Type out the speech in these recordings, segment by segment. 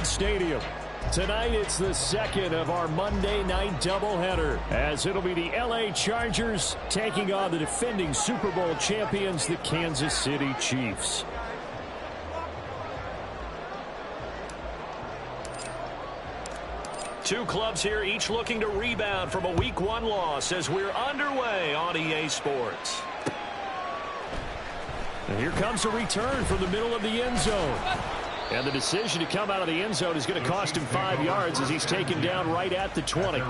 Stadium. Tonight, it's the second of our Monday night doubleheader, as it'll be the L.A. Chargers taking on the defending Super Bowl champions, the Kansas City Chiefs. Two clubs here, each looking to rebound from a Week 1 loss as we're underway on EA Sports. And here comes a return from the middle of the end zone. And the decision to come out of the end zone is going to cost him 5 yards as he's taken down right at the 20.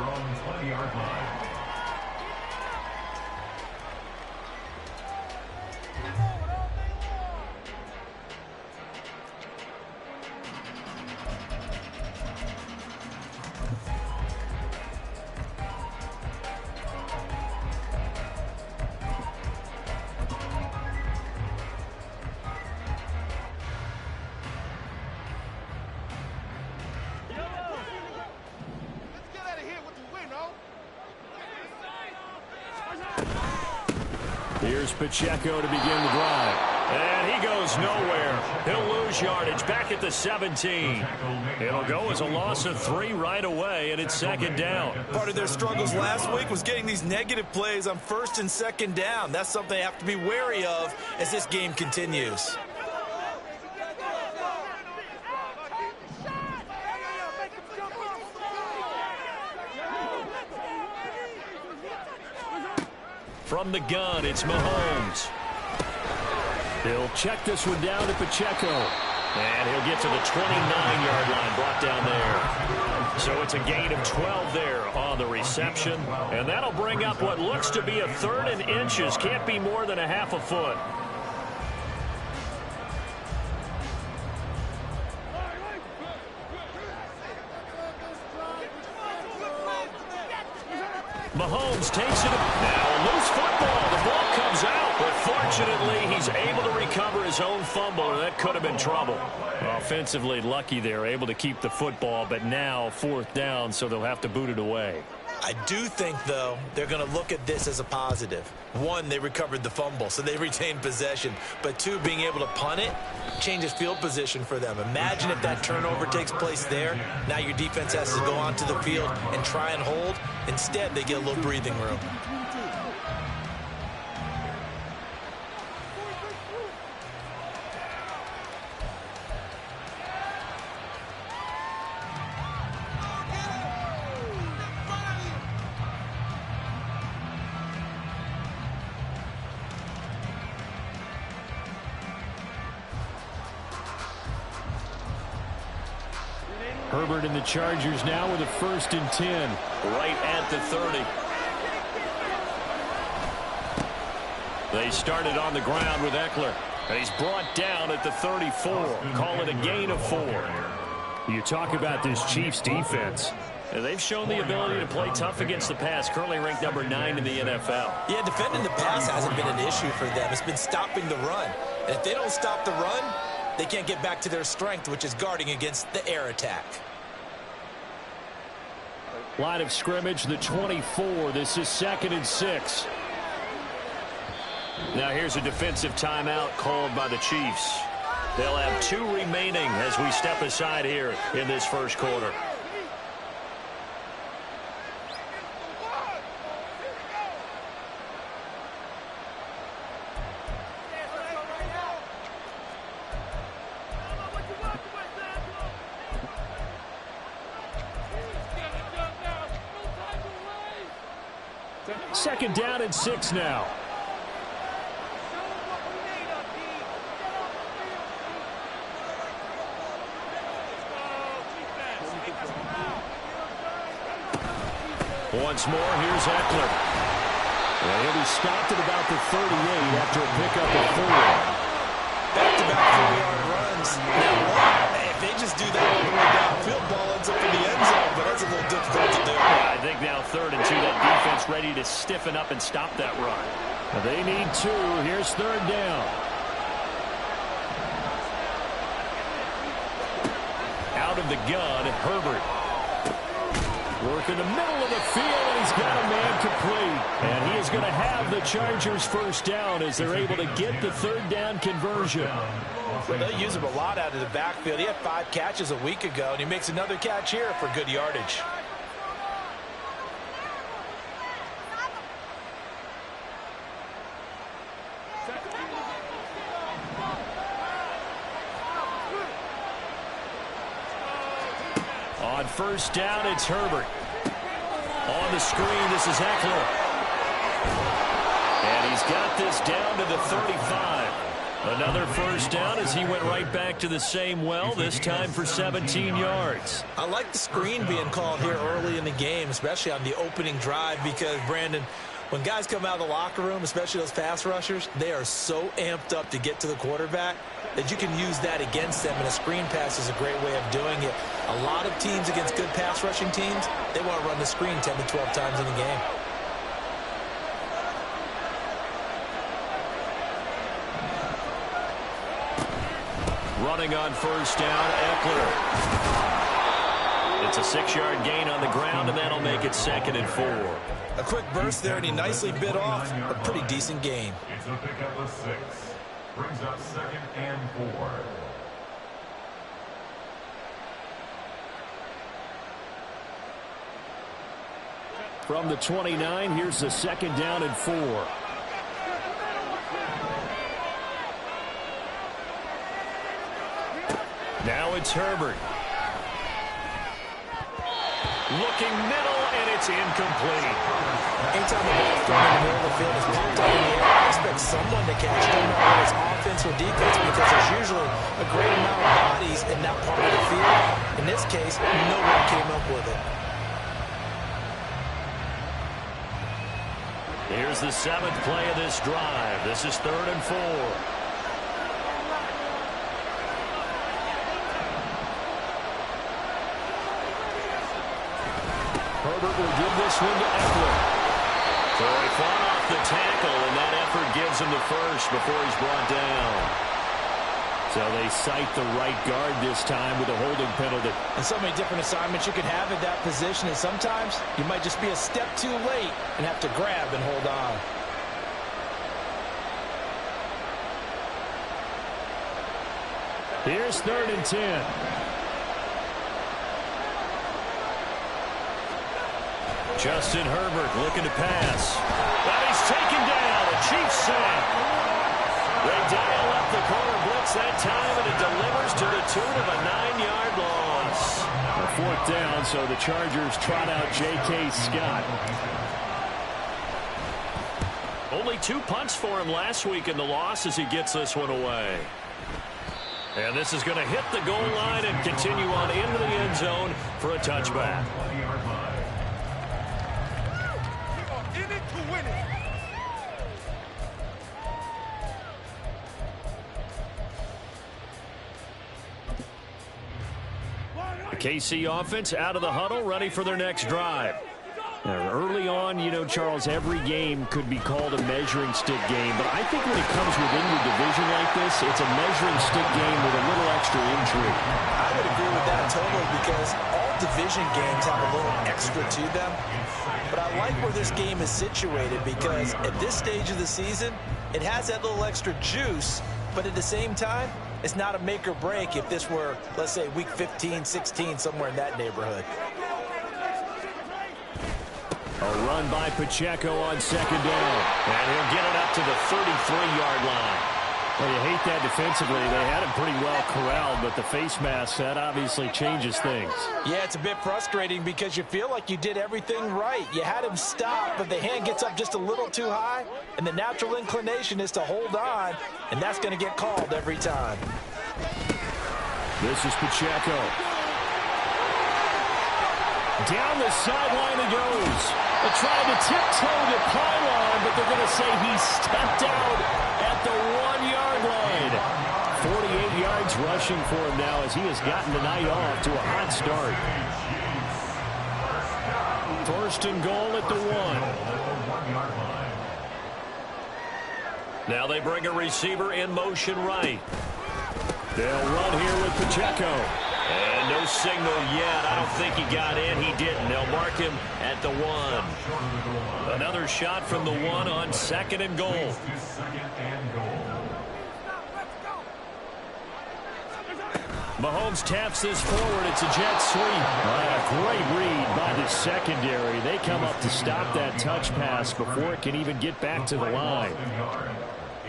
Here's Pacheco to begin the drive. And he goes nowhere. He'll lose yardage back at the 17. It'll go as a loss of 3 right away, and it's second down. Part of their struggles last week was getting these negative plays on first and second down. That's something they have to be wary of as this game continues. From the gun, it's Mahomes. He'll check this one down to Pacheco. And he'll get to the 29-yard line, brought down there. So it's a gain of 12 there on the reception. And that'll bring up what looks to be a 3rd and inches. Can't be more than a half a foot. Mahomes takes it. Now a loose football. The ball comes out. But fortunately, he's able to recover his own fumble, and that could have been trouble. Offensively lucky there, able to keep the football, but now 4th down, so they'll have to boot it away. I do think, though, they're going to look at this as a positive. 1, they recovered the fumble, so they retained possession. But 2, being able to punt it changes field position for them. Imagine if that turnover takes place there. Now your defense has to go onto the field and try and hold. Instead, they get a little breathing room. Herbert and the Chargers now with a 1st and 10. Right at the 30. They started on the ground with Eckler. And he's brought down at the 34. Call it a gain of 4. You talk about this Chiefs defense. And they've shown the ability to play tough against the pass. Currently ranked number 9 in the NFL. Yeah, defending the pass hasn't been an issue for them. It's been stopping the run. And if they don't stop the run, they can't get back to their strength, which is guarding against the air attack. Line of scrimmage, the 24. This is 2nd and 6. Now here's a defensive timeout called by the Chiefs. They'll have 2 remaining as we step aside here in this first quarter. Second down and 6 now. Once more, here's Eckler. Well, he'll be stopped at about the 38 after a pickup of 4. Back-to-back 4-yard runs. Now, if they just do that all the way downfield, ball ends up in the end zone, but that's a little difficult to do. Yeah, I think now 3rd and 2, that defense ready to stiffen up and stop that run. They need 2. Here's 3rd down. Out of the gun, Herbert. Work in the middle of the field, and he's got a man complete. And he is going to have the Chargers first down as they're able to get the third down conversion. Well, they'll use him a lot out of the backfield. He had 5 catches a week ago, and he makes another catch here for good yardage. On first down, it's Herbert. On the screen, this is Eckler. And he's got this down to the 35. Another first down as he went right back to the same well, this time for 17 yards. I like the screen being called here early in the game, especially on the opening drive, because, Brandon, when guys come out of the locker room, especially those pass rushers, they are so amped up to get to the quarterback that you can use that against them, and a screen pass is a great way of doing it. A lot of teams against good pass rushing teams, they want to run the screen 10 to 12 times in the game. Running on first down, Eckler. It's a 6-yard gain on the ground, and that'll make it 2nd and 4. A quick burst there, and he nicely bit off a pretty decent gain. It's a pickup of 6. Brings up 2nd and 4. From the 29, here's the 2nd down and 4. Now it's Herbert. Looking middle, and it's incomplete. Anytime the ball's thrown in the middle of the field, it's popped up in the air, I expect someone to catch it, no matter whether it's offense or defense, because there's usually a great amount of bodies in that part of the field. In this case, no one came up with it. Here's the 7th play of this drive. This is 3rd and 4. Herbert will give this one to Eckler. So he fought off the tackle, and that effort gives him the first before he's brought down. So they cite the right guard this time with a holding penalty. And so many different assignments you can have at that position, and sometimes you might just be a step too late and have to grab and hold on. Here's 3rd and 10. Justin Herbert looking to pass. But he's taken down. A Chiefs sack. They dial up the corner blitz that time, and it delivers to the tune of a 9-yard loss. A 4th down, so the Chargers trot out J.K. Scott. Only 2 punts for him last week in the loss as he gets this one away. And this is going to hit the goal line and continue on into the end zone for a touchback. KC offense out of the huddle, ready for their next drive. Now, early on, you know, Charles, every game could be called a measuring stick game, but I think when it comes within your division like this, it's a measuring stick game with a little extra intrigue. I would agree with that totally, because all division games have a little extra to them. But I like where this game is situated, because at this stage of the season, it has that little extra juice, but at the same time, it's not a make or break if this were, let's say, week 15, 16, somewhere in that neighborhood. A run by Pacheco on 2nd down. And he'll get it up to the 33-yard line. Well, you hate that defensively. They had him pretty well corralled, but the face mask, that obviously changes things. Yeah, it's a bit frustrating because you feel like you did everything right. You had him stop, but the hand gets up just a little too high, and the natural inclination is to hold on, and that's going to get called every time. This is Pacheco. Down the sideline he goes. They're trying to tiptoe the pylon, but they're going to say he stepped out at the 1-yard line. 48 yards rushing for him now as he has gotten the night off to a hot start. 1st and goal at the 1. Now they bring a receiver in motion right. They'll run here with Pacheco. And no signal yet. I don't think he got in. He didn't. They'll mark him at the 1. Another shot from the 1 on 2nd and goal. Mahomes taps this forward. It's a jet sweep. A great read by the secondary. They come up to stop that touch pass before it can even get back to the line.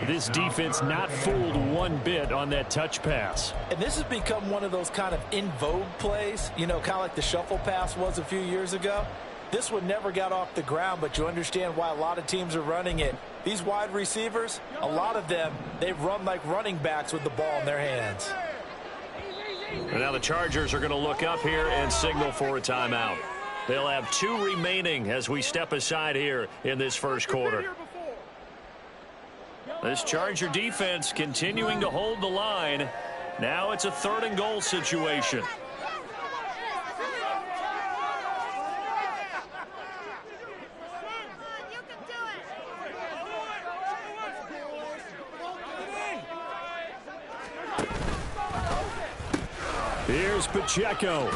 This defense not fooled one bit on that touch pass. And this has become one of those kind of in vogue plays, you know, kind of like the shuffle pass was a few years ago. This one never got off the ground, but you understand why a lot of teams are running it. These wide receivers, a lot of them, they run like running backs with the ball in their hands. And now the Chargers are going to look up here and signal for a timeout. They'll have 2 remaining as we step aside here in this first quarter. This Charger defense continuing to hold the line. Now it's a 3rd and goal situation. Here's Pacheco.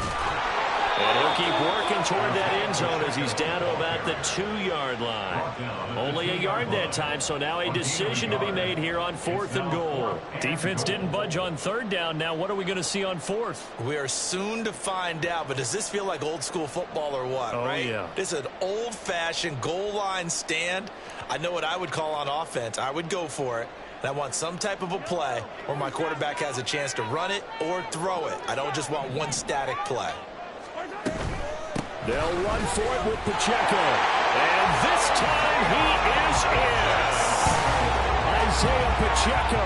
And he'll keep working toward that end zone as he's down to about the 2-yard line. Only a yard that time, so now a decision to be made here on 4th and goal. Defense didn't budge on 3rd down. Now what are we going to see on 4th? We are soon to find out, but does this feel like old school football or what, right? Yeah. This is an old-fashioned goal line stand. I know what I would call on offense. I would go for it. I want some type of a play where my quarterback has a chance to run it or throw it. I don't just want one static play. They'll run for it with Pacheco. And this time he is in. Isaiah Pacheco,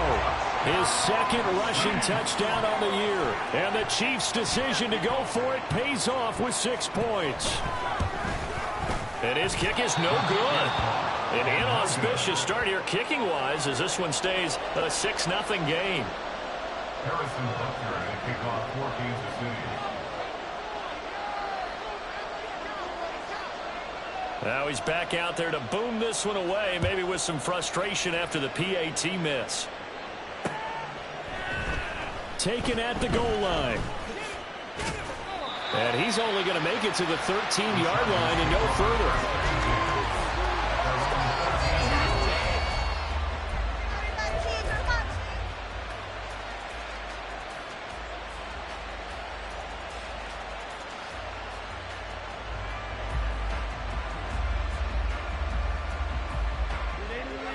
his 2nd rushing touchdown on the year. And the Chiefs' decision to go for it pays off with 6 points. And his kick is no good. An inauspicious start here kicking-wise as this one stays a 6-0 game. Harrison Butker to kick off for Kansas City. Now he's back out there to boom this one away, maybe with some frustration after the PAT miss. Taken at the goal line. And he's only going to make it to the 13-yard line and no further.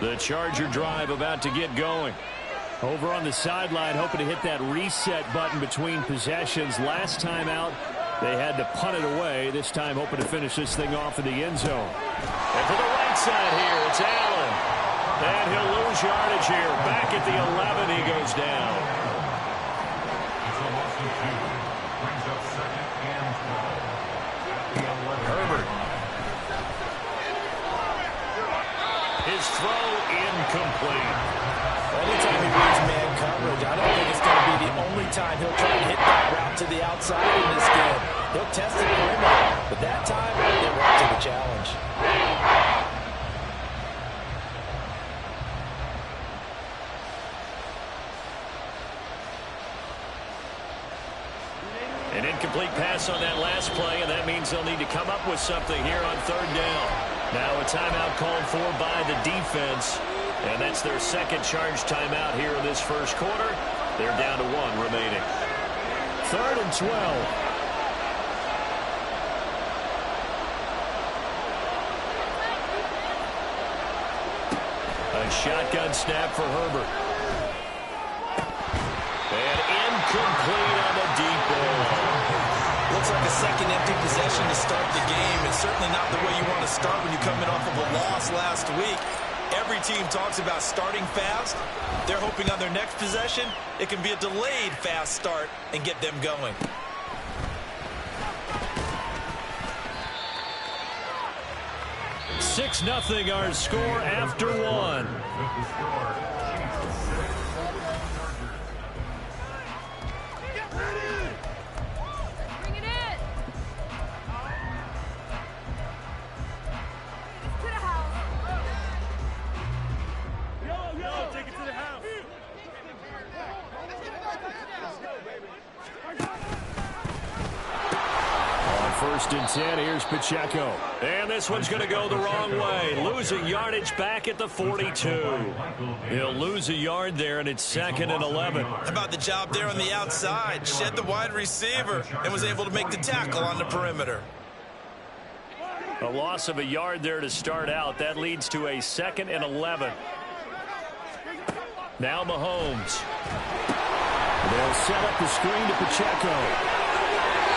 The Charger drive about to get going. Over on the sideline, hoping to hit that reset button between possessions. Last time out, they had to punt it away. This time, hoping to finish this thing off in the end zone. And to the right side here, it's Allen. And he'll lose yardage here. Back at the 11, he goes down. It's a loss of 2. Brings up 2nd and 12. Herbert. His throw incomplete. Anytime he reads man coverage, I don't think it's going to be the only time he'll try to hit that route to the outside in this game. He'll test it for him, but that time, they were up to the challenge. An incomplete pass on that last play, and that means they'll need to come up with something here on 3rd down. Now a timeout called for by the defense, and that's their 2nd charge timeout here in this first quarter. They're down to 1 remaining. 3rd and 12. A shotgun snap for Herbert. And incomplete on the deep ball. Looks like a 2nd empty possession to start the game, and certainly not the way you want to start when you're coming off of a loss last week. Every team talks about starting fast. They're hoping on their next possession, it can be a delayed fast start and get them going. Six nothing our score after 1. First and 10, here's Pacheco. And this one's going to go the wrong way. Losing yardage back at the 42. He'll lose a yard there, and it's 2nd and 11. How about the job there on the outside? Shed the wide receiver and was able to make the tackle on the perimeter. A loss of a yard there to start out. That leads to a 2nd and 11. Now Mahomes. They'll set up the screen to Pacheco.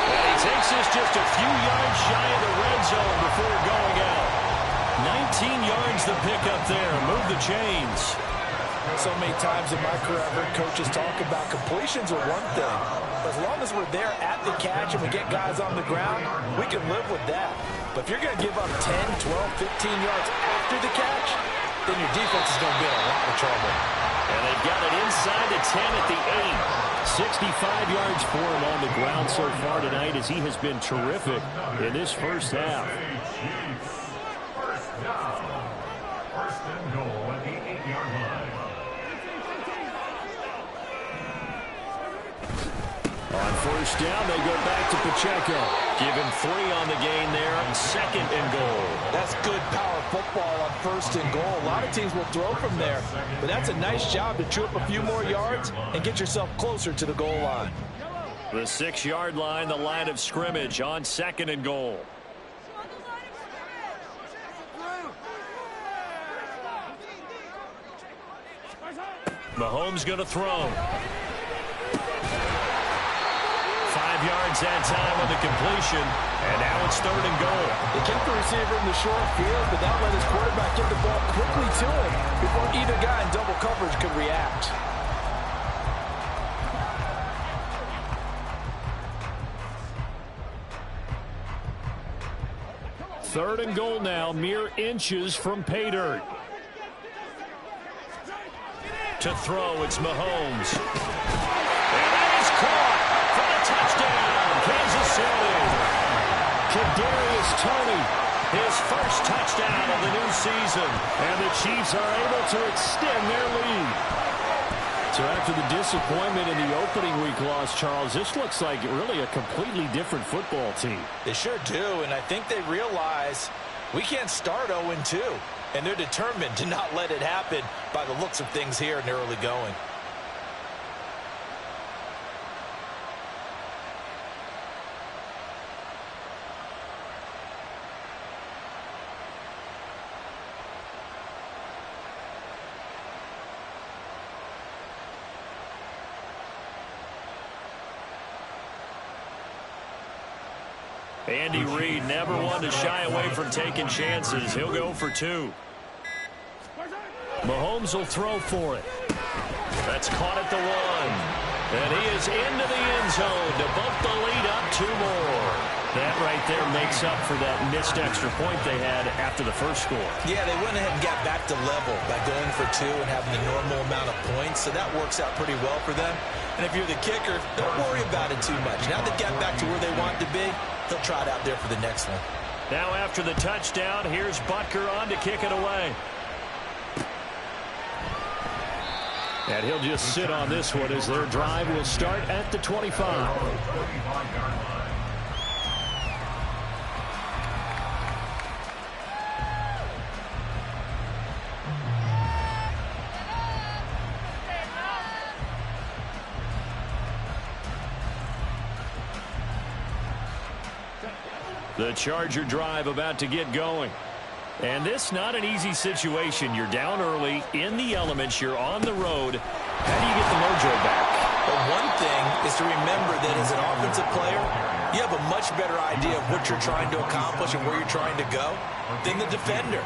And he takes this just a few yards shy of the red zone before going out. 19 yards the pickup there. Move the chains. So many times in my career, I've heard coaches talk about completions are one thing. But as long as we're there at the catch and we get guys on the ground, we can live with that. But if you're going to give up 10, 12, 15 yards after the catch, then your defense is going to be in a lot of trouble. And they've got it inside the 10 at the 8. 65 yards for him on the ground so far tonight as he has been terrific in this first half. First down. First and goal at the 8-yard line. On first down, they go back to Pacheco. Give him 3 on the gain there, 2nd and goal. That's good power football on 1st and goal. A lot of teams will throw from there, but that's a nice job to chew up a few more yards and get yourself closer to the goal line. The 6-yard line, the line of scrimmage on 2nd and goal. Mahomes going to throw. 5 yards that time on the completion, and now it's 3rd and goal. They kept the receiver in the short field, but that let his quarterback get the ball quickly to him before either guy in double coverage could react. Third and goal now, mere inches from pay dirt. To throw, it's Mahomes. And that is caught for a touchdown, Kansas City. Kadarius Toney, his first touchdown of the new season. And the Chiefs are able to extend their lead. So after the disappointment in the opening week loss, Charles, this looks like really a completely different football team. They sure do, and I think they realize we can't start 0-2. And they're determined to not let it happen by the looks of things here in the early going. Andy Reid never one to shy away from taking chances. He'll go for 2. Mahomes will throw for it. That's caught at the 1. And he is into the end zone to bump the lead up 2 more. That right there makes up for that missed extra point they had after the first score. Yeah, they went ahead and got back to level by going for 2 and having the normal amount of points, so that works out pretty well for them. And if you're the kicker, don't worry about it too much. Now they've got back to where they want to be, they'll try it out there for the next one. Now after the touchdown, here's Butker on to kick it away. And he'll just sit on this one as their drive will start at the 25. The Charger drive about to get going. And this not an easy situation. You're down early, in the elements, you're on the road. How do you get the mojo back? Well, one thing is to remember that as an offensive player, you have a much better idea of what you're trying to accomplish and where you're trying to go than the defender.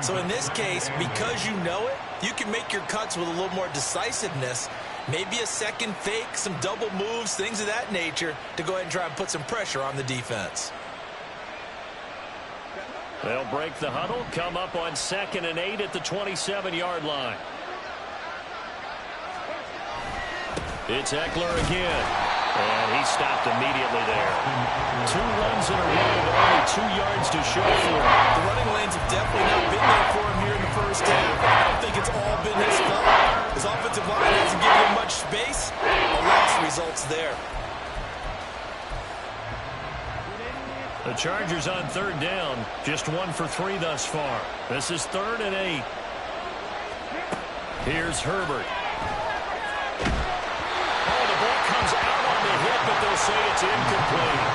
So in this case, because you know it, you can make your cuts with a little more decisiveness, maybe a second fake, some double moves, things of that nature, to go ahead and try and put some pressure on the defense. They'll break the huddle, come up on 2nd and 8 at the 27-yard line. It's Eckler again, and he stopped immediately there. 2 runs in a row, but only 2 yards to show for him. The running lanes have definitely not been there for him here in the first half. I don't think it's all been his fault. His offensive line hasn't given him much space. A loss results there. The Chargers on third down. Just 1 for 3 thus far. This is 3rd and 8. Here's Herbert. Oh, the ball comes out on the hit, but they'll say it's incomplete.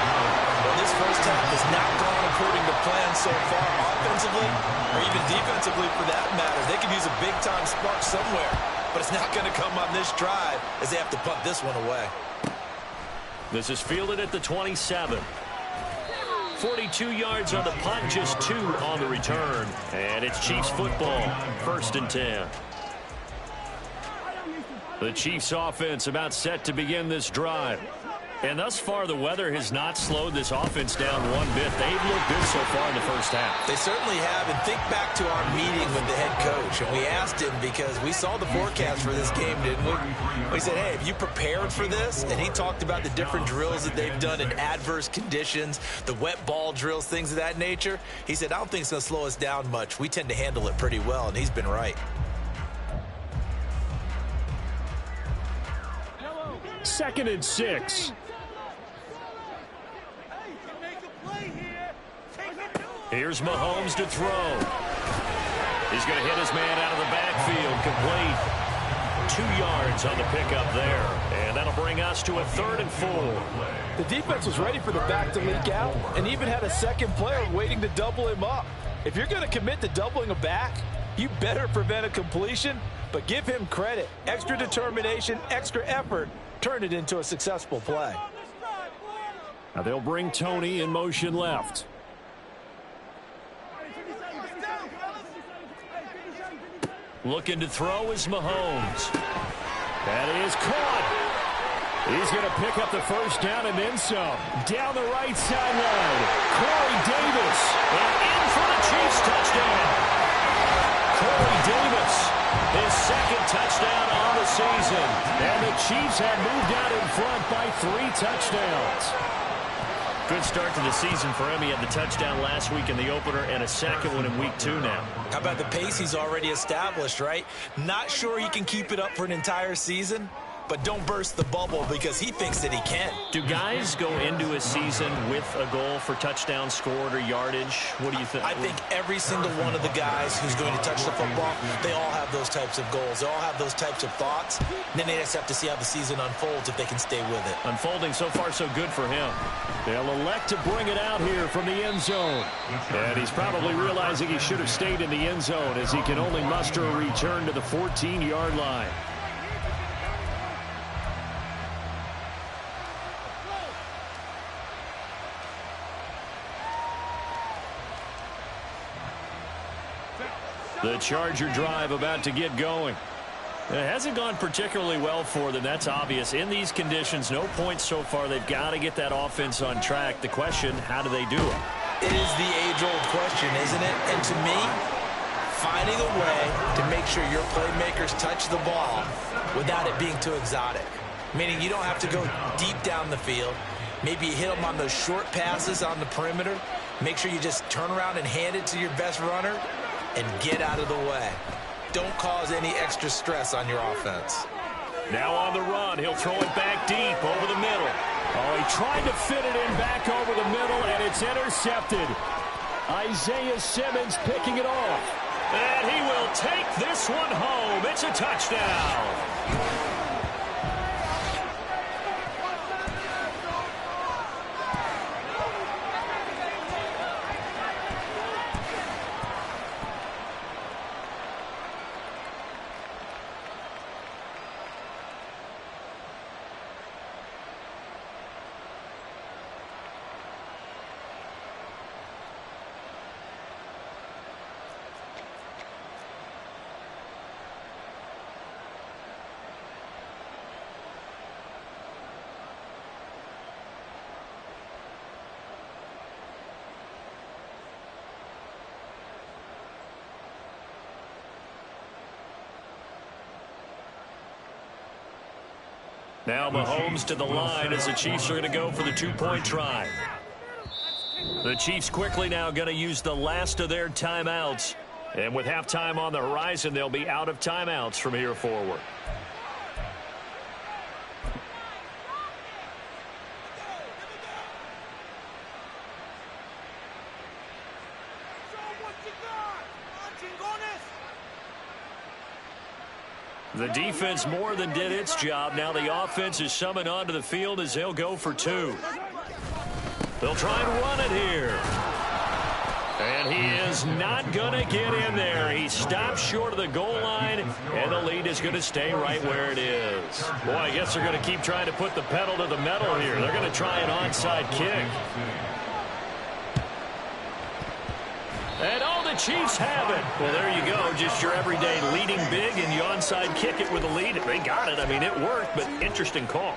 Well, this first half has not gone according to plan so far, offensively or even defensively for that matter. They could use a big-time spark somewhere, but it's not going to come on this drive as they have to punt this one away. This is fielded at the 27. 42 yards on the punt, just 2 on the return. And it's Chiefs football, 1st and 10. The Chiefs offense about set to begin this drive. And thus far, the weather has not slowed this offense down one bit. They've looked good so far in the first half. They certainly have. And think back to our meeting with the head coach. And we asked him because we saw the forecast for this game, didn't we? We said, hey, have you prepared for this? And he talked about the different drills that they've done in adverse conditions, the wet ball drills, things of that nature. He said, I don't think it's going to slow us down much. We tend to handle it pretty well, and he's been right. 2nd and 6. Here's Mahomes to throw. He's going to hit his man out of the backfield. Complete. 2 yards on the pickup there. And that'll bring us to a 3rd and 4. The defense was ready for the back to leak out and even had a second player waiting to double him up. If you're going to commit to doubling a back, you better prevent a completion, but give him credit. Extra determination, extra effort, turn it into a successful play. Now they'll bring Tony in motion left. Looking to throw is Mahomes. That is caught. He's going to pick up the first down and then some. Down the right sideline. Corey Davis. And in for the Chiefs touchdown. Corey Davis, his 2nd touchdown on the season. And the Chiefs have moved out in front by 3 touchdowns. Good start to the season for him. He had the touchdown last week in the opener and a 2nd one in week 2 now. How about the pace he's already established, right? Not sure he can keep it up for an entire season, but don't burst the bubble because he thinks that he can. Do guys go into a season with a goal for touchdowns scored or yardage? What do you think? I think every single one of the guys who's going to touch the football, they all have those types of goals. They all have those types of thoughts. And then they just have to see how the season unfolds if they can stay with it. Unfolding so far so good for him. They'll elect to bring it out here from the end zone. And he's probably realizing he should have stayed in the end zone as he can only muster a return to the 14-yard line. The Charger drive about to get going. It hasn't gone particularly well for them. That's obvious. In these conditions, no points so far. They've got to get that offense on track. The question, how do they do it? It is the age-old question, isn't it? And to me, finding a way to make sure your playmakers touch the ball without it being too exotic. Meaning you don't have to go deep down the field. Maybe you hit them on those short passes on the perimeter. Make sure you just turn around and hand it to your best runner and get out of the way. Don't cause any extra stress on your offense. Now on the run, he'll throw it back deep over the middle. Oh, he tried to fit it in back over the middle, and it's intercepted. Isaiah Simmons picking it off. And he will take this one home. It's a touchdown. Now Mahomes to the line as the Chiefs are going to go for the 2-point try. The Chiefs quickly now going to use the last of their timeouts. And with halftime on the horizon, they'll be out of timeouts from here forward. The defense more than did its job. Now the offense is summoned onto the field as they'll go for two. They'll try and run it here. And he is not going to get in there. He stops short of the goal line, and the lead is going to stay right where it is. Boy, I guess they're going to keep trying to put the pedal to the metal here. They're going to try an onside kick. And all the Chiefs have it. Well, there you go. Just your everyday leading big, and you onside kick it with a lead. They got it. I mean, it worked, but interesting call.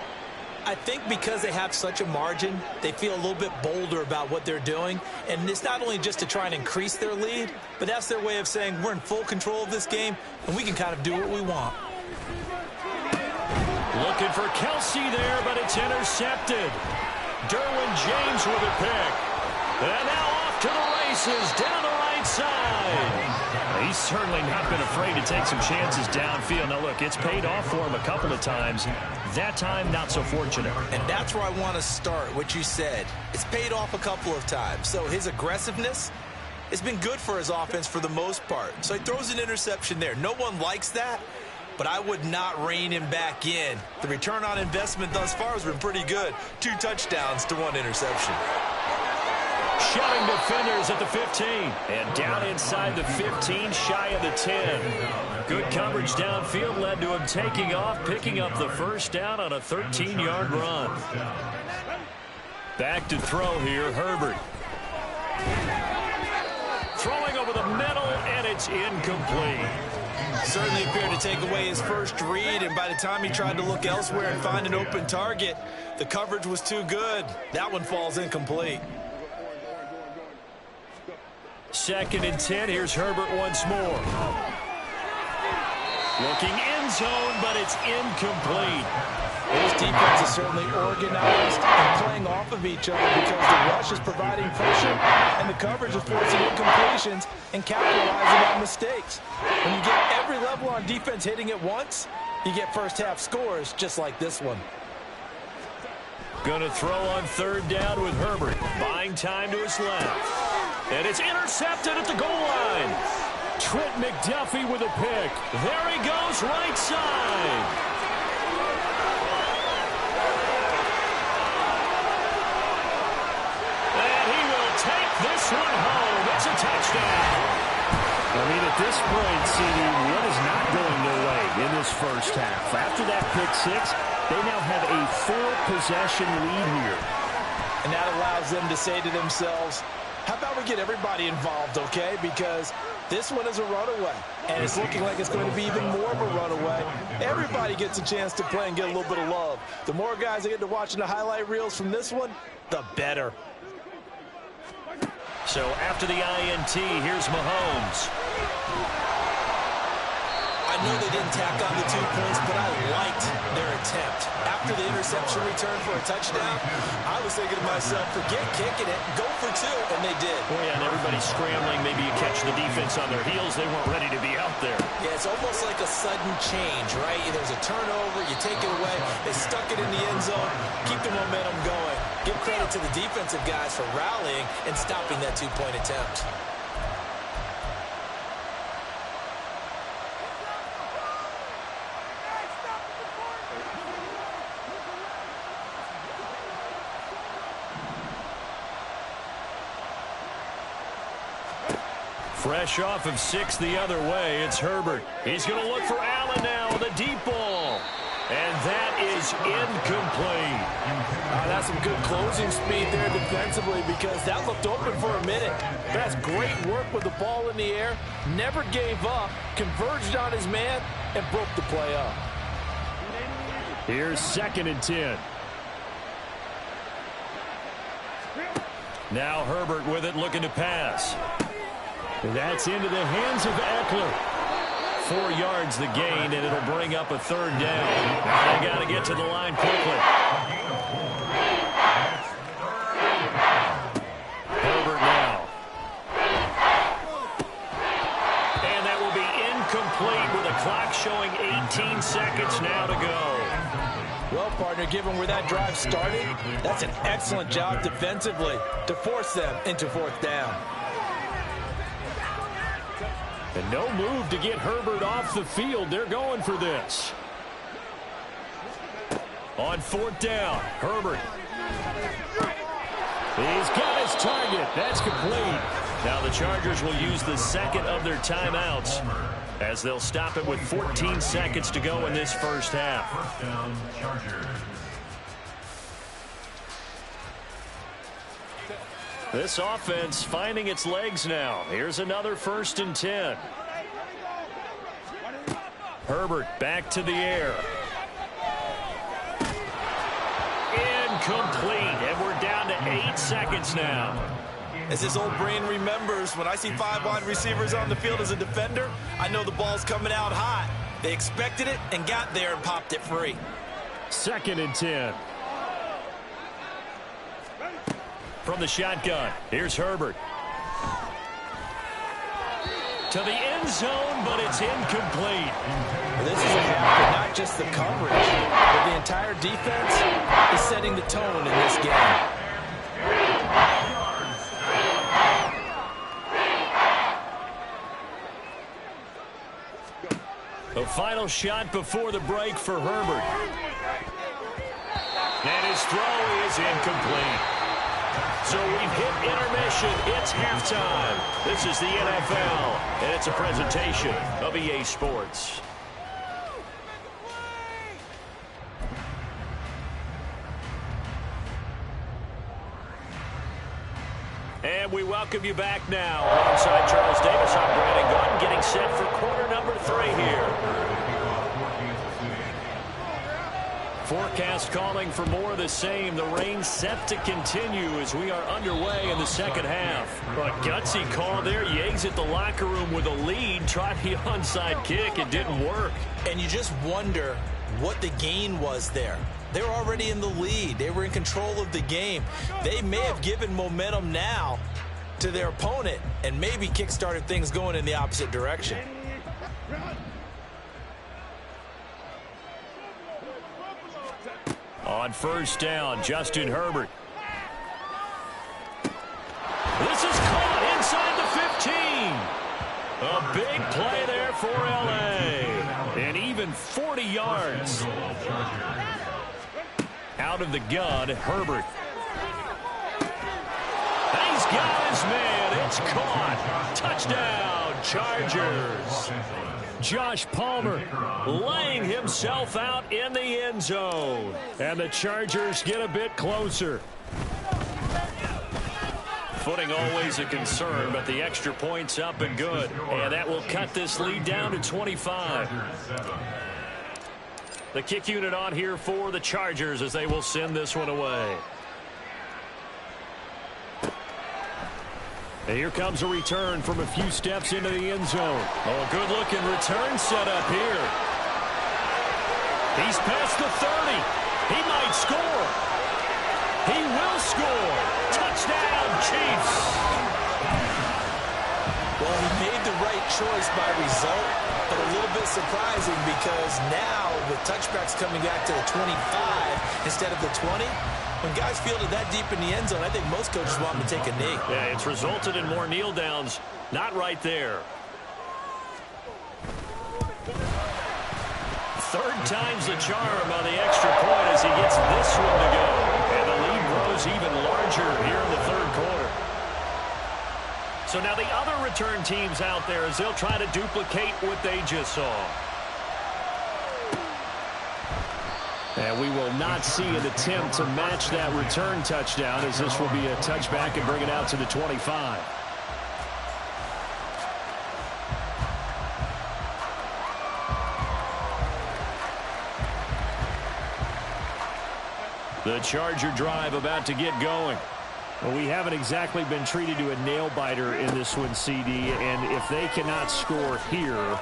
I think because they have such a margin, they feel a little bit bolder about what they're doing. And it's not only just to try and increase their lead, but that's their way of saying we're in full control of this game, and we can kind of do what we want. Looking for Kelsey there, but it's intercepted. Derwin James with a pick. And now off to the races, down the right side. He's certainly not been afraid to take some chances downfield. Now, look, it's paid off for him a couple of times. That time, not so fortunate. And that's where I want to start, what you said. It's paid off a couple of times. So his aggressiveness has been good for his offense for the most part. So he throws an interception there. No one likes that, but I would not rein him back in. The return on investment thus far has been pretty good. 2 touchdowns to 1 interception. Shoving defenders at the 15. And down inside the 15, shy of the 10. Good coverage downfield led to him taking off, picking up the first down on a 13-yard run. Back to throw here, Herbert. Throwing over the middle, and it's incomplete. Certainly appeared to take away his first read, and by the time he tried to look elsewhere and find an open target, the coverage was too good. That one falls incomplete. 2nd and 10. Here's Herbert once more. Looking end zone, but it's incomplete. This defense is certainly organized and playing off of each other because the rush is providing pressure and the coverage is forcing incompletions and capitalizing on mistakes. When you get every level on defense hitting at once, you get first half scores just like this one. Gonna throw on 3rd down with Herbert. Buying time to his left. And it's intercepted at the goal line. Trent McDuffie with a pick. There he goes, right side. And he will take this one home. It's a touchdown. I mean, at this point, CD, what is not going their way in this first half? After that pick 6, they now have a 4-possession lead here. And that allows them to say to themselves, how about we get everybody involved, okay? Because this one is a runaway, and it's looking like it's going to be even more of a runaway. Everybody gets a chance to play and get a little bit of love. The more guys that get to watching the highlight reels from this one, the better. So after the INT, here's Mahomes. I know they didn't tack on the 2 points, but I liked their attempt. After the interception return for a touchdown, I was thinking to myself, forget kicking it, go for 2, and they did. Boy, and everybody's scrambling. Maybe you catch the defense on their heels. They weren't ready to be out there. Yeah, it's almost like a sudden change, right? There's a turnover, you take it away, they stuck it in the end zone, keep the momentum going. Give credit to the defensive guys for rallying and stopping that 2-point attempt. Fresh off of 6 the other way, it's Herbert. He's going to look for Allen now with a deep ball. And that is incomplete. That's some good closing speed there defensively because that looked open for a minute. That's great work with the ball in the air. Never gave up, converged on his man, and broke the play up. Here's 2nd and 10. Now Herbert with it, looking to pass. That's into the hands of Eckler. 4 yards the gain, and it'll bring up a 3rd down. Now they got to get to the line quickly. Herbert now. And that will be incomplete with a clock showing 18 seconds now to go. Well, partner, given where that drive started, that's an excellent job defensively to force them into 4th down. And no move to get Herbert off the field. They're going for this. On 4th down, Herbert. He's got his target. That's complete. Now the Chargers will use the second of their timeouts as they'll stop it with 14 seconds to go in this first half. First down, Chargers. This offense finding its legs now. Here's another 1st and 10. Herbert back to the air. Incomplete, and we're down to 8 seconds now. As his old brain remembers, when I see 5 wide receivers on the field as a defender, I know the ball's coming out hot. They expected it and got there and popped it free. 2nd and 10. From the shotgun, here's Herbert. To the end zone, but it's incomplete. This is a half that not just the coverage, but the entire defense is setting the tone in this game. The final shot before the break for Herbert. And his throw is incomplete. So we've hit intermission. It's halftime. This is the NFL, and it's a presentation of EA Sports. And we welcome you back now. Alongside Charles Davis, I'm Brandon Gordon, getting set for quarter number 3 here. Forecast calling for more of the same. The rain set to continue as we are underway in the second half. A gutsy call there. Yates at the locker room with a lead. Tried the onside kick. It didn't work. And you just wonder what the gain was there. They were already in the lead. They were in control of the game. They may have given momentum now to their opponent and maybe kick-started things going in the opposite direction. On 1st down, Justin Herbert. This is caught inside the 15. A big play there for L.A. And even 40 yards. Out of the gun, Herbert. He's got his man. It's caught. Touchdown, Chargers. Josh Palmer laying himself out in the end zone. And the Chargers get a bit closer. Footing always a concern, but the extra point's up and good. And that will cut this lead down to 25. The kick unit on here for the Chargers as they will send this one away. And here comes a return from a few steps into the end zone. Oh, good-looking return set up here. He's past the 30. He might score. He will score. Touchdown, Chiefs. Well, he made the right choice by result, but a little bit surprising because now with touchbacks coming back to the 25 instead of the 20, when guys fielded that deep in the end zone, I think most coaches want them to take a knee. Yeah, it's resulted in more kneel downs. Not right there. Third time's the charm on the extra point as he gets this one to go. And the lead grows even larger here in the third quarter. So now the other return teams out there as they'll try to duplicate what they just saw. And we will not see an attempt to match that return touchdown as this will be a touchback and bring it out to the 25. The Charger drive about to get going. Well, we haven't exactly been treated to a nail-biter in this one, CD, and if they cannot score here,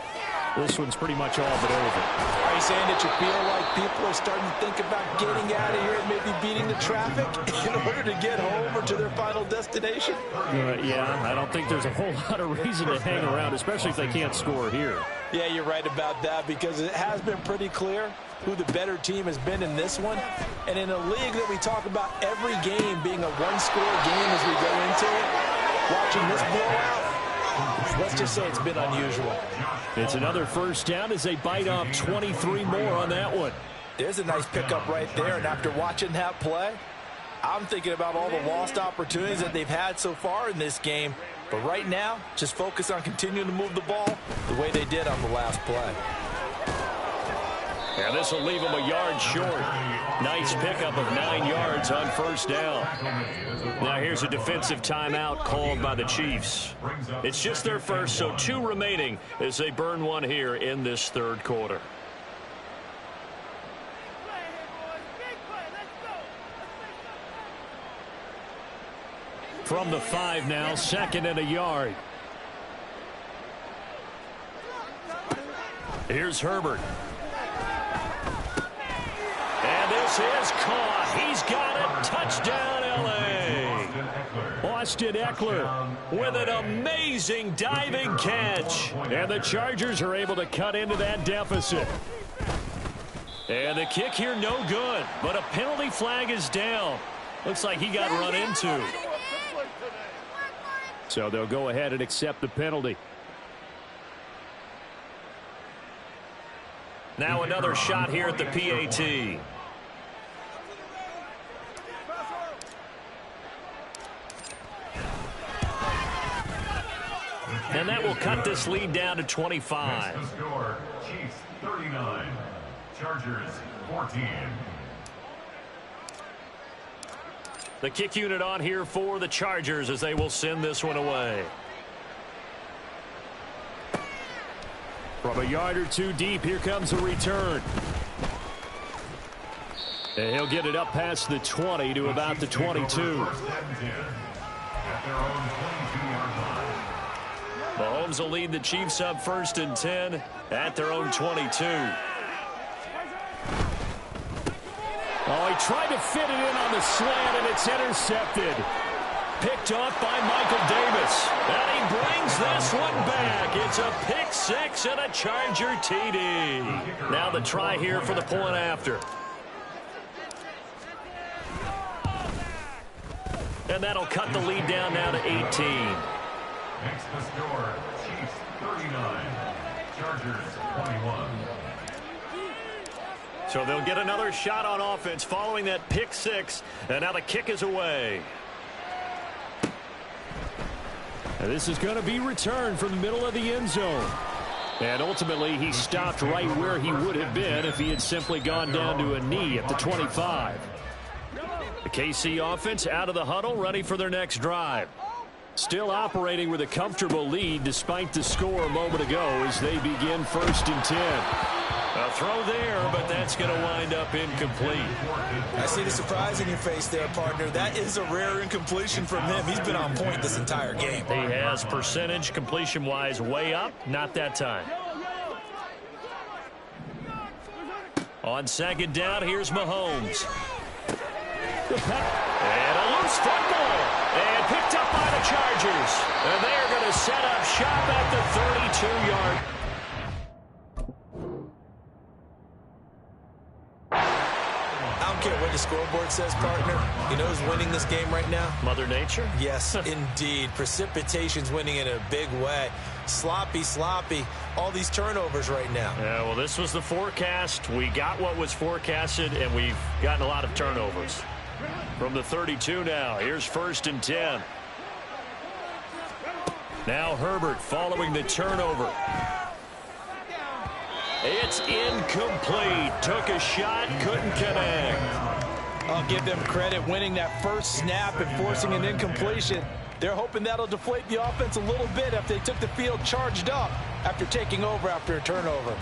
this one's pretty much all but over. Are you saying that you feel like people are starting to think about getting out of here and maybe beating the traffic in order to get home or to their final destination? Yeah, I don't think there's a whole lot of reason to hang around, especially if they can't score here. Yeah, you're right about that because it has been pretty clear who the better team has been in this one. And in a league that we talk about every game being a one-score game as we go into it, watching this blowout, Let's just say it's been unusual. It's another first down as they bite off 23 more on that one. There's a nice pickup right there, and after watching that play, I'm thinking about all the lost opportunities that they've had so far in this game. But right now, just focus on continuing to move the ball the way they did on the last play. And this will leave them a yard short. Nice pickup of 9 yards on first down. Now here's a defensive timeout called by the Chiefs. It's just their first, so 2 remaining as they burn one here in this third quarter. From the 5 now, 2nd and a yard. Here's Herbert. And this is caught. He's got it. Touchdown, L.A. Austin Eckler with an amazing diving catch. And the Chargers are able to cut into that deficit. And the kick here, no good. But a penalty flag is down. Looks like he got run into. So they'll go ahead and accept the penalty. Now another shot here at the PAT. And that will cut this lead down to 25. The score, Chiefs 39, Chargers 14. The kick unit on here for the Chargers as they will send this one away. From a yard or 2 deep, here comes a return. And he'll get it up past the 20 to about the 22. Mahomes will lead the Chiefs up 1st and 10 at their own 22. Oh, he tried to fit it in on the slant, and it's intercepted. Picked off by Michael Davis. And he brings this one back. It's a pick 6 and a Charger TD. Now the try here for the point after. And that'll cut the lead down now to 18. Makes the score, Chiefs 39, Chargers 21. So they'll get another shot on offense following that pick 6. And now the kick is away. And this is going to be returned from the middle of the end zone. And ultimately, he stopped right where he would have been if he had simply gone down to a knee at the 25. The KC offense out of the huddle, ready for their next drive. Still operating with a comfortable lead despite the score a moment ago as they begin 1st and 10. A throw there, but that's going to wind up incomplete. I see the surprise in your face there, partner. That is a rare incompletion from him. He's been on point this entire game. He has percentage completion-wise way up, not that time. On 2nd down, here's Mahomes. And a loose football. And picked up by the Chargers. And they are going to set up shop at the 32-yard. I don't care what the scoreboard says, partner. You know who's winning this game right now? Mother Nature? Yes, indeed. Precipitation's winning in a big way. Sloppy, sloppy. All these turnovers right now. Yeah, well, this was the forecast. We got what was forecasted, and we've gotten a lot of turnovers. From the 32 now, here's 1st and 10. Now Herbert following the turnover. It's incomplete. Took a shot, couldn't connect. I'll give them credit winning that first snap and forcing an incompletion. They're hoping that'll deflate the offense a little bit after they took the field charged up after taking over after a turnover.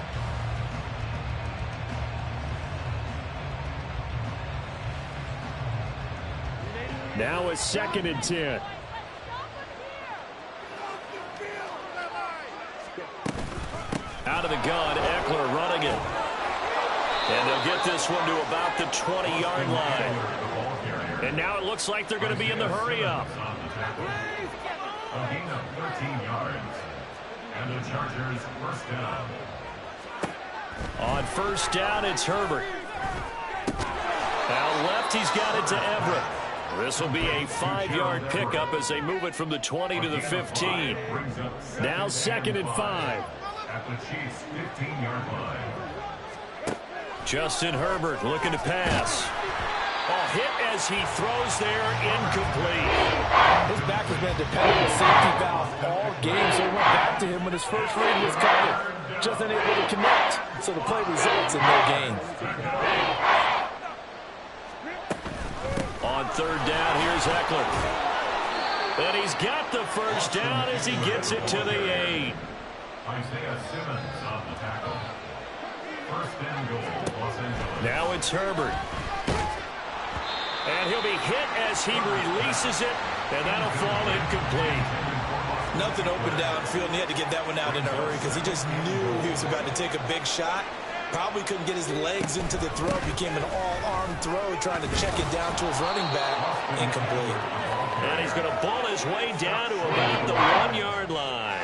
Now a 2nd and 10. Out of the gun, Eckler running it. And they'll get this one to about the 20-yard line. And now it looks like they're going to be in the hurry-up. A gain of 13 yards. And the Chargers 1st down. On 1st down, it's Herbert. Out left, he's got it to Everett. This will be a 5-yard pickup as they move it from the 20 to the 15. Now 2nd and 5. At the Chiefs' 15-yard line. Justin Herbert looking to pass. Oh, hit as he throws there, incomplete. His back has been a dependable safety valve all game, so he went back to him when his first read was covered. Just unable to connect, so the play results in no gain. On 3rd down, here's Eckler. And he's got the first down as he gets it to the 8. Isaiah Simmons on the tackle. 1st and goal, Los Angeles. Now it's Herbert. And he'll be hit as he releases it, and that'll fall incomplete. Nothing open downfield, and he had to get that one out in a hurry because he just knew he was about to take a big shot. Probably couldn't get his legs into the throw. Became an all-arm throw, trying to check it down to his running back. Incomplete. And he's going to ball his way down to about the 1-yard line.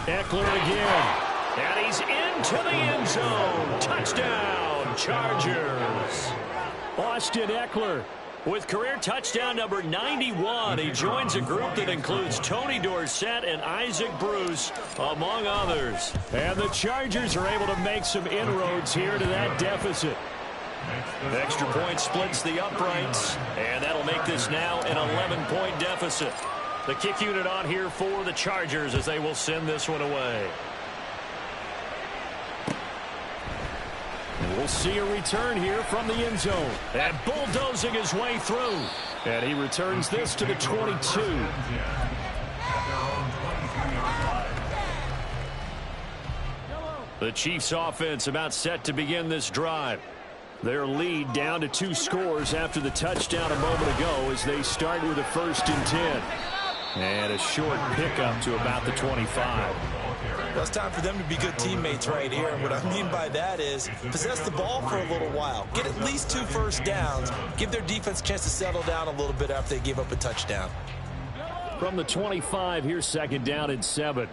Eckler again. And he's into the end zone. Touchdown, Chargers. Austin Eckler with career touchdown number 91. He joins a group that includes Tony Dorsett and Isaac Bruce, among others. And the Chargers are able to make some inroads here to that deficit. The extra point splits the uprights, and that'll make this now an 11-point deficit. The kick unit on here for the Chargers as they will send this one away. We'll see a return here from the end zone. And bulldozing his way through. And he returns this to the 22. The Chiefs offense about set to begin this drive. Their lead down to 2 scores after the touchdown a moment ago as they start with a 1st and 10. And a short pickup to about the 25. Well, it's time for them to be good teammates right here. And what I mean by that is possess the ball for a little while. Get at least 2 first downs. Give their defense a chance to settle down a little bit after they give up a touchdown. From the 25, here's 2nd down and 7.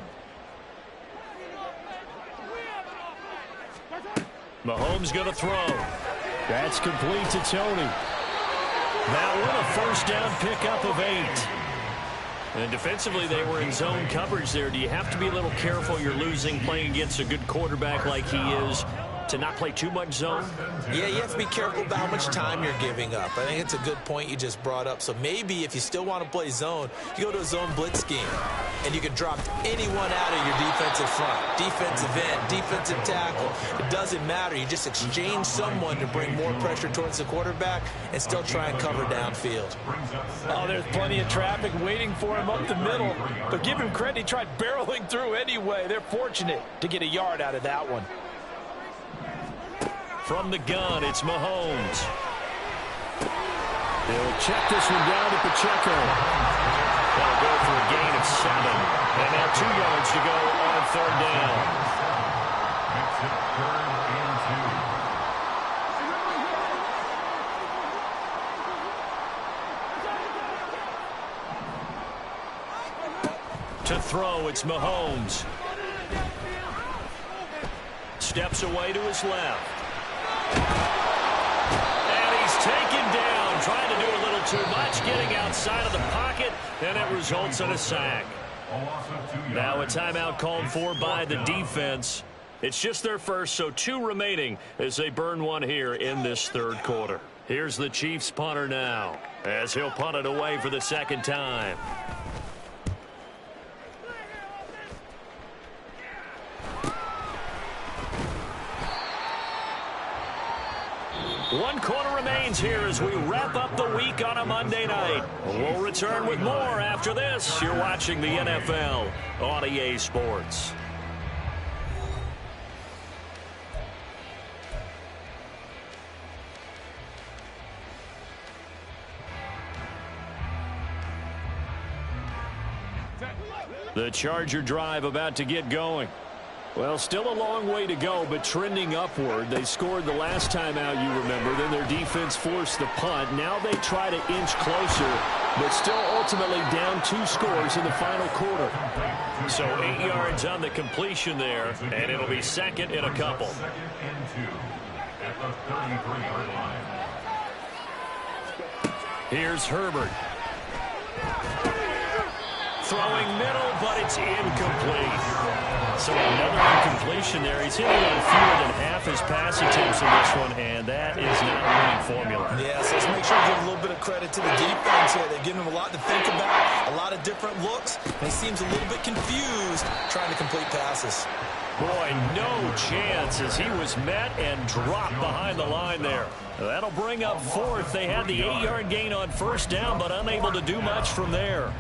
Mahomes going to throw. That's complete to Tony. Now with a 1st down pickup of 8. And defensively, they were in zone coverage there. Do you have to be a little careful? You're losing playing against a good quarterback like he is to not play too much zone? Yeah, you have to be careful about how much time you're giving up. I think it's a good point you just brought up. So maybe if you still want to play zone, you go to a zone blitz scheme, and you can drop anyone out of your defensive front, defensive end, defensive tackle. It doesn't matter. You just exchange someone to bring more pressure towards the quarterback and still try and cover downfield. Oh, there's plenty of traffic waiting for him up the middle. But give him credit, he tried barreling through anyway. They're fortunate to get a yard out of that one. From the gun, it's Mahomes. He'll check this one down to Pacheco. That'll go for a gain of 7. And now 2 yards to go on 3rd down. Makes it 3rd and 2. To throw, it's Mahomes. Steps away to his left. And he's taken down, trying to do a little too much, getting outside of the pocket, and it results in a sack. Now a timeout called for by the defense. It's just their first, so 2 remaining as they burn one here in this 3rd quarter. Here's the Chiefs punter now, as he'll punt it away for the 2nd time. One quarter remains here as we wrap up the week on a Monday night. We'll return with more after this. You're watching the NFL on EA Sports. The Charger drive about to get going. Well, still a long way to go, but trending upward. They scored the last time out, you remember. Then their defense forced the punt. Now they try to inch closer but still ultimately down 2 scores in the final quarter. So 8 yards on the completion there, and it'll be second and a couple. Second and 2 at the 33-yard line. Here's Herbert. Throwing middle, but it's incomplete. So another incompletion there. He's hitting on fewer than half his pass attempts in this one, and that is not a winning formula. Yeah, so let's make sure we give a little bit of credit to the defense here. They're giving him a lot to think about, a lot of different looks, and he seems a little bit confused trying to complete passes. Boy, no chance as he was met and dropped behind the line there. That'll bring up fourth. They had the 8-yard gain on first down, but unable to do much from there.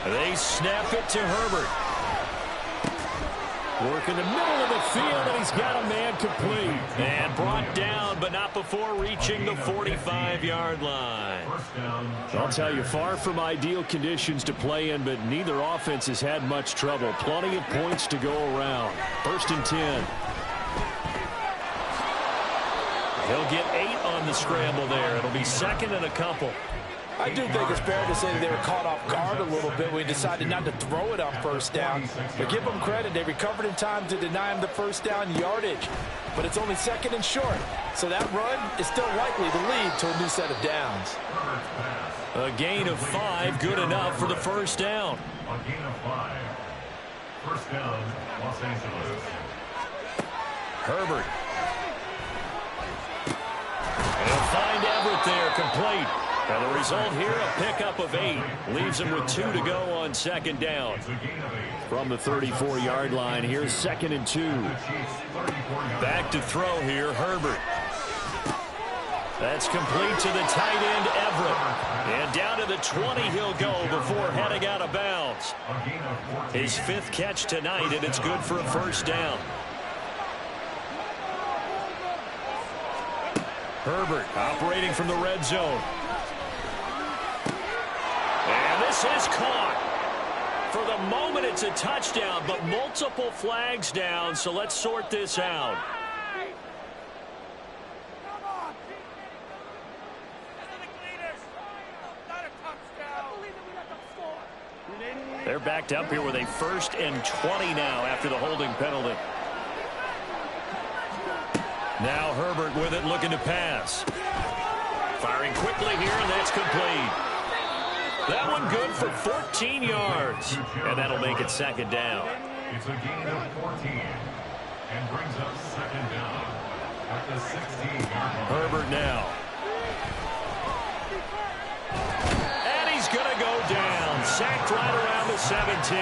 They snap it to Herbert. Work in the middle of the field, and he's got a man complete. And brought down, but not before reaching the 45-yard line. I'll tell you, far from ideal conditions to play in, but neither offense has had much trouble. Plenty of points to go around. 1st and 10. He'll get 8 on the scramble there. It'll be second and a couple. I do think it's fair to say that they were caught off guard a little bit when he decided not to throw it on first down. But give them credit. They recovered in time to deny him the first down yardage. But it's only second and short. So that run is still likely to lead to a new set of downs. A gain of 5, good enough for the first down. A gain of 5. First down, Los Angeles. Herbert. He'll find Everett there, complete. And the result here, a pickup of 8. Leaves him with 2 to go on second down. From the 34-yard line, here's 2nd and 2. Back to throw here, Herbert. That's complete to the tight end, Everett. And down to the 20 he'll go before heading out of bounds. His 5th catch tonight, and it's good for a first down. Herbert operating from the red zone. And this is caught. For the moment, it's a touchdown, but multiple flags down, so let's sort this out. They're backed up here with a 1st and 20 now after the holding penalty. Now Herbert with it, looking to pass. Firing quickly here, and that's complete. That one good for 14 yards. And that'll make it second down. It's a gain of 14 and brings up second down at the 16-yard line. Herbert now. And he's going to go down. Sacked right around the 17.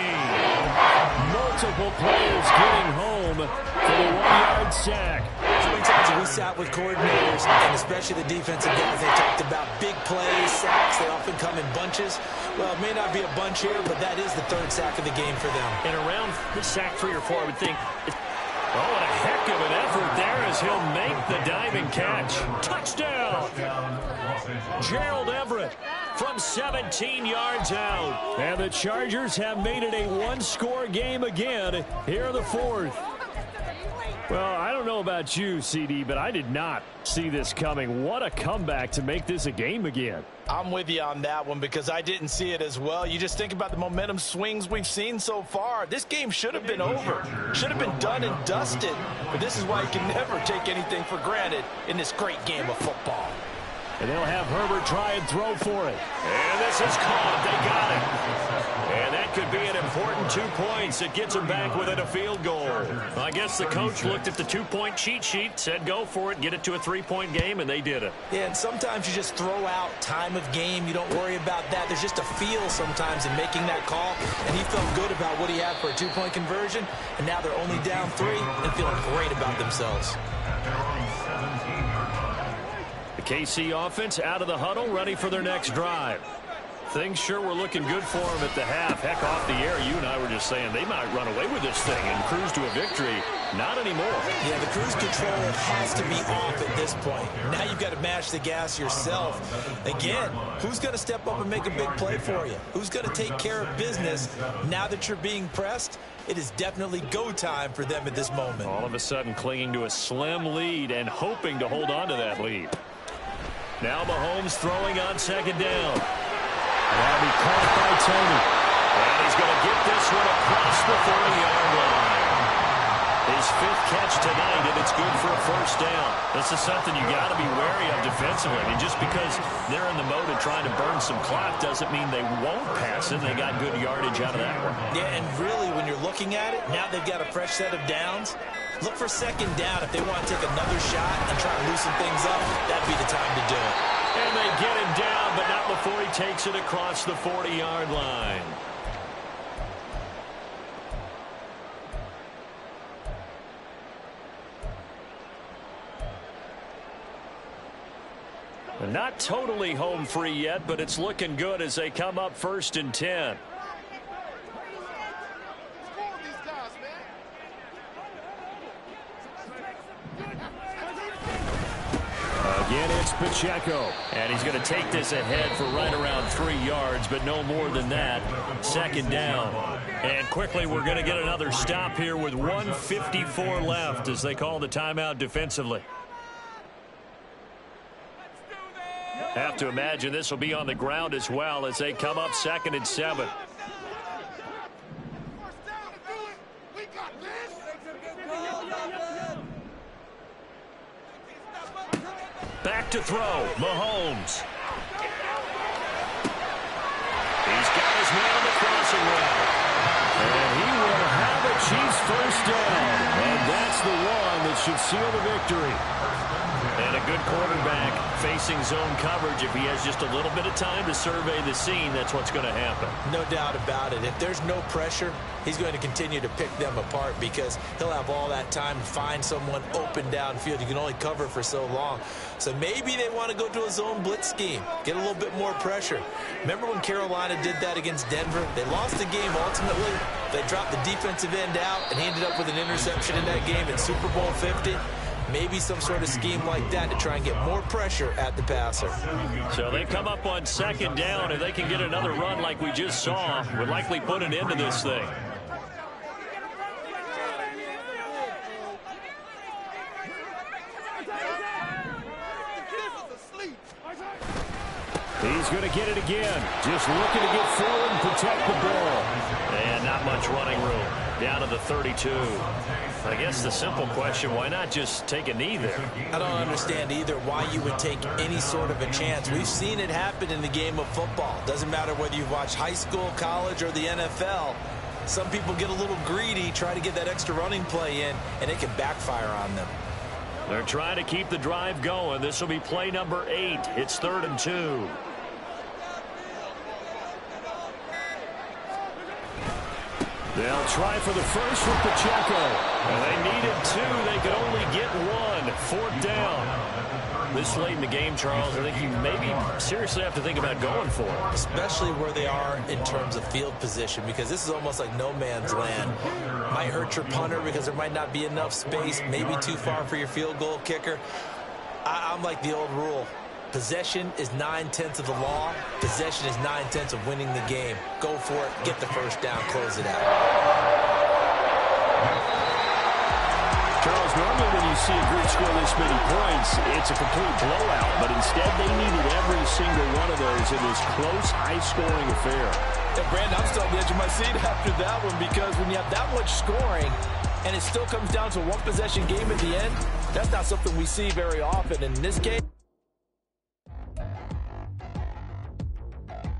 Multiple players getting home for the 1-yard sack. So many times we sat with coordinators, and especially the defensive guys, they talked about big plays, sacks. They often come in bunches. Well, it may not be a bunch here, but that is the 3rd sack of the game for them. And around the sack 3 or 4, I would think. Oh, what a heck of an effort there as he'll make the diving catch. Touchdown! Gerald Everett from 17 yards out. And the Chargers have made it a 1-score game again here in the 4th. Well, I don't know about you, CD, but I did not see this coming. What a comeback to make this a game again. I'm with you on that one because I didn't see it as well. You just think about the momentum swings we've seen so far. This game should have been over. Should have been done and dusted. But this is why you can never take anything for granted in this great game of football. And they'll have Herbert try and throw for it. And this is caught. They got it. And that could be an important 2 points. It gets them back within a field goal. Well, I guess the coach looked at the 2-point cheat sheet, said go for it, get it to a 3-point game, and they did it. Yeah, and sometimes you just throw out time of game. You don't worry about that. There's just a feel sometimes in making that call, and he felt good about what he had for a 2-point conversion, and now they're only down 3 and feeling great about themselves. The KC offense out of the huddle, ready for their next drive. Things sure were looking good for them at the half. Heck, off the air, you and I were just saying they might run away with this thing and cruise to a victory. Not anymore. Yeah, the cruise control has to be off at this point. Now you've got to mash the gas yourself. Again, who's going to step up and make a big play for you? Who's going to take care of business now that you're being pressed? It is definitely go time for them at this moment. All of a sudden clinging to a slim lead and hoping to hold on to that lead. Now Mahomes throwing on second down. That'll be caught by Tony. And he's going to get this one across the 40-yard line. His fifth catch tonight, and it's good for a first down. This is something you got to be wary of defensively. I mean, just because they're in the mode of trying to burn some clock doesn't mean they won't pass it. They got good yardage out of that one. Yeah, and really, when you're looking at it, now they've got a fresh set of downs. Look for second down if they want to take another shot and try to loosen things up. That'd be the time to do it. And they get him down, but not before he takes it across the 40-yard line. Not totally home free yet, but it's looking good as they come up 1st and 10. Again, it's Pacheco. And he's going to take this ahead for right around 3 yards, but no more than that. Second down. And quickly, we're going to get another stop here with 1:54 left as they call the timeout defensively. Have to imagine this will be on the ground as well as they come up 2nd and 7. Back to throw, Mahomes. He's got his man on the crossing route. And he will have a Chiefs first down. And that's the one that should seal the victory. And a good quarterback facing zone coverage. If he has just a little bit of time to survey the scene, that's what's going to happen. No doubt about it. If there's no pressure, he's going to continue to pick them apart because he'll have all that time to find someone open downfield. You can only cover for so long. So maybe they want to go to a zone blitz scheme, get a little bit more pressure. Remember when Carolina did that against Denver? They lost the game ultimately. They dropped the defensive end out, and he ended up with an interception in that game in Super Bowl 50. Maybe some sort of scheme like that to try and get more pressure at the passer. So they come up on second down. If they can get another run like we just saw, would likely put an end to this thing. He's going to get it again. Just looking to get forward and protect the ball. And not much running room. Down to the 32. I guess the simple question, why not just take a knee there? I don't understand either why you would take any sort of a chance. We've seen it happen in the game of football. Doesn't matter whether you've watched high school, college, or the NFL. Some people get a little greedy, try to get that extra running play in, and it can backfire on them. They're trying to keep the drive going. This will be play number 8. It's 3rd and 2. They'll try for the first with Pacheco. And they needed 2. They could only get 1. 4th down. This late in the game, Charles, I think you maybe seriously have to think about going for it. Especially where they are in terms of field position, because this is almost like no man's land. Might hurt your punter because there might not be enough space, maybe too far for your field goal kicker. I'm like the old rule. Possession is 9/10 of the law. Possession is 9/10 of winning the game. Go for it. Get the first down. Close it out. Charles, normally when you see a group score this many points, it's a complete blowout. But instead, they needed every single one of those in this close, high-scoring affair. Yeah, Brandon, I'm still on the edge of my seat after that one because when you have that much scoring and it still comes down to a one-possession game at the end, that's not something we see very often. In this case,